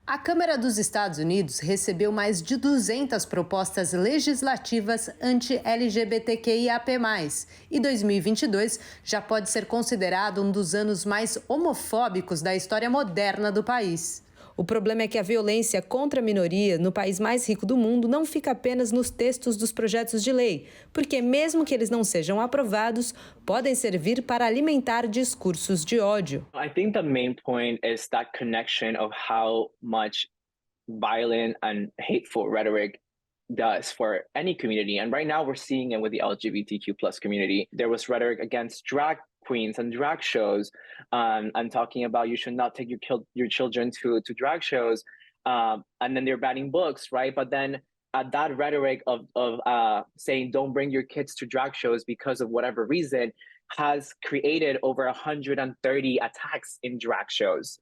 A Câmara dos Estados Unidos recebeu mais de 200 propostas legislativas anti-LGBTQIAP+, e 2022 já pode ser considerado um dos anos mais homofóbicos da história moderna do país. O problema é que a violência contra a minoria no país mais rico do mundo não fica apenas nos textos dos projetos de lei, porque mesmo que eles não sejam aprovados, podem servir para alimentar discursos de ódio. I think the main point is that connection of how much violent and hateful rhetoric does for any community. And right now we're seeing it with the LGBTQ plus community. There was rhetoric against drag queens and drag shows, and talking about you should not take your children to drag shows. And then they're banning books, right? But then that rhetoric of saying don't bring your kids to drag shows because of whatever reason has created over 130 attacks in drag shows.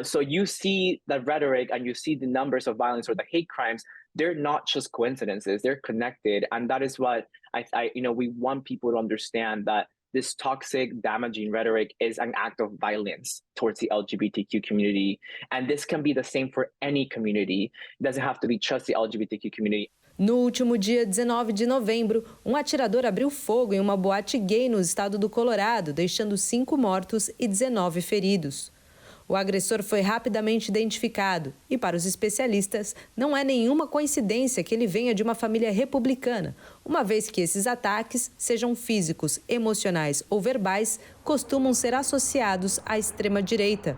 So you see the rhetoric and you see the numbers of violence or the hate crimes. They're not just coincidences; they're connected, and that is what we want people to understand, that this toxic, damaging rhetoric is an act of violence towards the LGBTQ community, and this can be the same for any community. It doesn't have to be just the LGBTQ community. No último dia 19 de novembro, um atirador abriu fogo em uma boate gay no estado do Colorado, deixando 5 mortos e 19 feridos. O agressor foi rapidamente identificado e, para os especialistas, não é nenhuma coincidência que ele venha de uma família republicana, uma vez que esses ataques, sejam físicos, emocionais ou verbais, costumam ser associados à extrema-direita.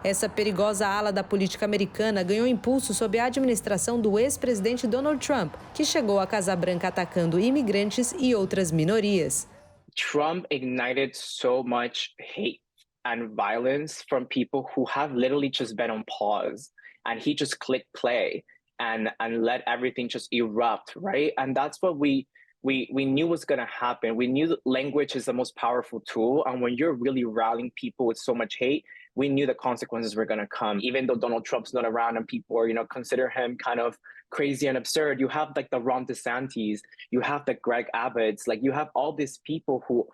Essa perigosa ala da política americana ganhou impulso sob a administração do ex-presidente Donald Trump, que chegou à Casa Branca atacando imigrantes e outras minorias. Trump ignited so much hate and violence from people who have literally just been on pause, and he just clicked play and let everything just erupt, right? And that's what we knew was going to happen. We knew that language is the most powerful tool, and when you're really rallying people with so much hate, we knew the consequences were going to come. Even though Donald Trump's not around and people are, consider him kind of crazy and absurd, you have like the Ron DeSantis, you have the Greg Abbotts, like you have all these people who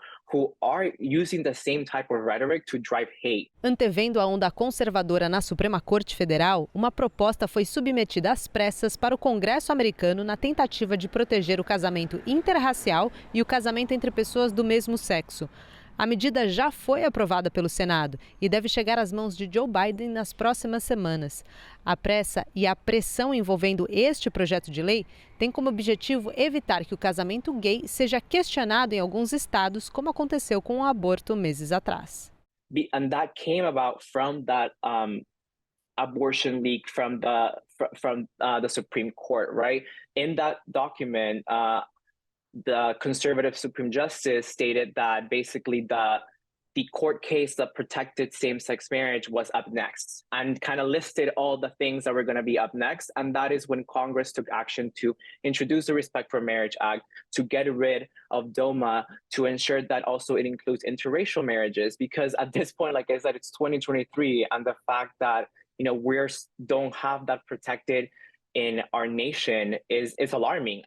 are using the same type of rhetoric to drive hate. Antevendo a onda conservadora na Suprema Corte Federal, uma proposta foi submetida às pressas para o Congresso americano na tentativa de proteger o casamento interracial e o casamento entre pessoas do mesmo sexo. A medida já foi aprovada pelo Senado e deve chegar às mãos de Joe Biden nas próximas semanas. A pressa e a pressão envolvendo este projeto de lei têm como objetivo evitar que o casamento gay seja questionado em alguns estados, como aconteceu com o aborto meses atrás. And that came about from that abortion leak from the Supreme Court, right? In that document, the conservative Supreme Justice stated that basically the court case that protected same-sex marriage was up next, and kind of listed all the things that were going to be up next. And that is when Congress took action to introduce the Respect for Marriage Act, to get rid of DOMA, to ensure that also it includes interracial marriages. Because at this point, like I said, it's 2023, and the fact that we don't have that protected in our nation is alarming.